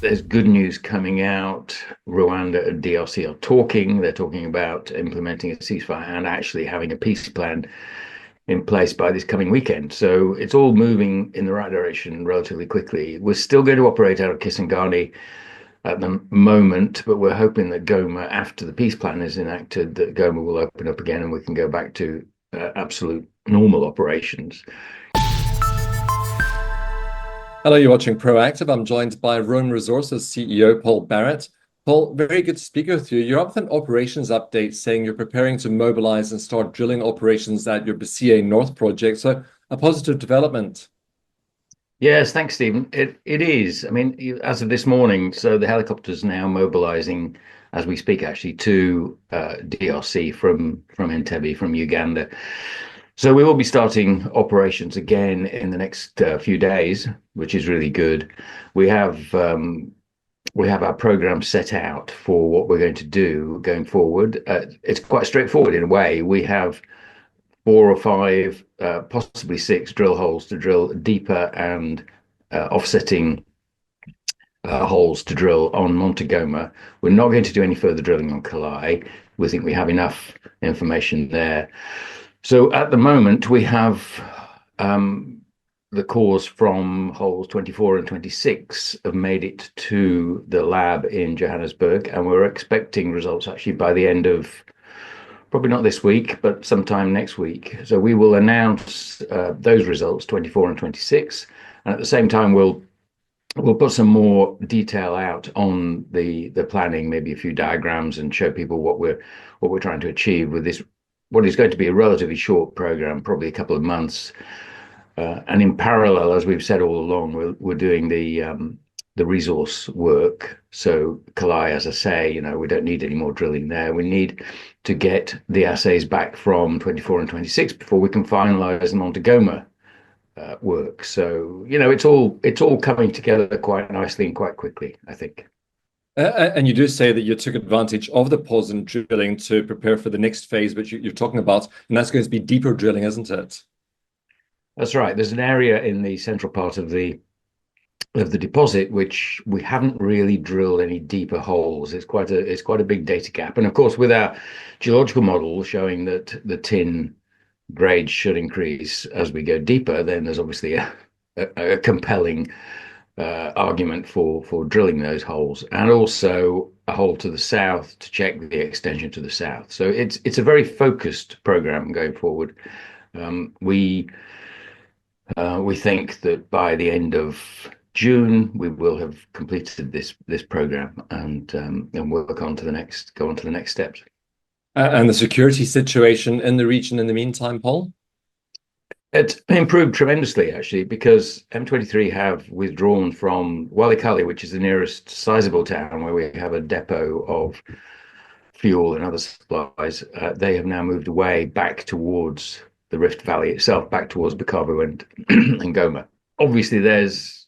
there's good news coming out. Rwanda and DRC are talking. They're talking about implementing a ceasefire and actually having a peace plan in place by this coming weekend. So it's all moving in the right direction relatively quickly. We're still going to operate out of Kisangani at the moment, but we're hoping that Goma, after the peace plan is enacted, that Goma will open up again and we can go back to absolute normal operations. Hello, you're watching Proactive. I'm joined by Rome Resources CEO Paul Barrett. Paul, very good to speak with you. You're up with an operations update saying you're preparing to mobilize and start drilling operations at your Basia North project. So a positive development. Yes, thanks, Stephen. It is. I mean, as of this morning, so the helicopter's now mobilizing as we speak, actually, to DRC from Entebbe, from Uganda. So we will be starting operations again in the next few days, which is really good. We have our program set out for what we're going to do going forward. It's quite straightforward in a way. We have 4 or 5, possibly 6 drill holes to drill deeper and offsetting holes to drill on Montagoma. We're not going to do any further drilling on Kalai. We think we have enough information there. So at the moment, we have the cores from holes 24 and 26 have made it to the lab in Johannesburg, and we're expecting results actually by the end of, probably not this week, but sometime next week. So we will announce those results, 24 and 26, and at the same time we'll put some more detail out on the planning, maybe a few diagrams, and show people what we're trying to achieve with this, what is going to be a relatively short program, probably a couple of months. And in parallel, as we've said all along, we're doing the resource work. So Kalai, as I say, we don't need any more drilling there. We need to get the assays back from 24 and 26 before we can finalize the Montagoma work. So it's all coming together quite nicely and quite quickly, I think. And you do say that you took advantage of the pause in drilling to prepare for the next phase, which you're talking about, and that's going to be deeper drilling, isn't it? That's right. There's an area in the central part of the deposit which we haven't really drilled any deeper holes. It's quite a big data gap, and of course, with our geological model showing that the tin grade should increase as we go deeper, then there's obviously a compelling argument for drilling those holes, and also a hole to the south to check the extension to the south. So it's a very focused program going forward. We think that by the end of June we will have completed this program and work on to the next steps. And the security situation in the region in the meantime, Paul? It's improved tremendously, actually, because M23 have withdrawn from Walikale, which is the nearest sizable town where we have a depot of fuel and other supplies. They have now moved away back towards the Rift Valley itself, back towards Bukavu and Goma. Obviously, there's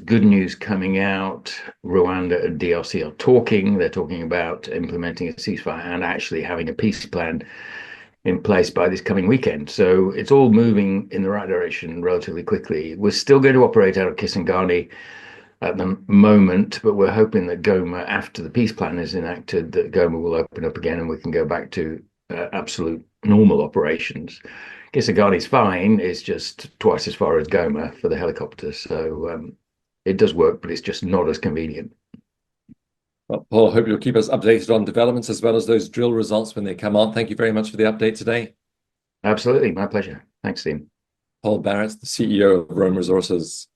good news coming out. Rwanda and DRC are talking. They're talking about implementing a ceasefire and actually having a peace plan in place by this coming weekend. So it's all moving in the right direction relatively quickly. We're still going to operate out of Kisangani at the moment, but we're hoping that Goma, after the peace plan is enacted, that Goma will open up again and we can go back to absolute normal operations. Kisangani is fine. It's just twice as far as Goma for the helicopter. So it does work, but it's just not as convenient. Well, Paul, I hope you'll keep us updated on developments as well as those drill results when they come out. Thank you very much for the update today. Absolutely. My pleasure. Thanks, Steve. Paul Barrett, the CEO of Rome Resources.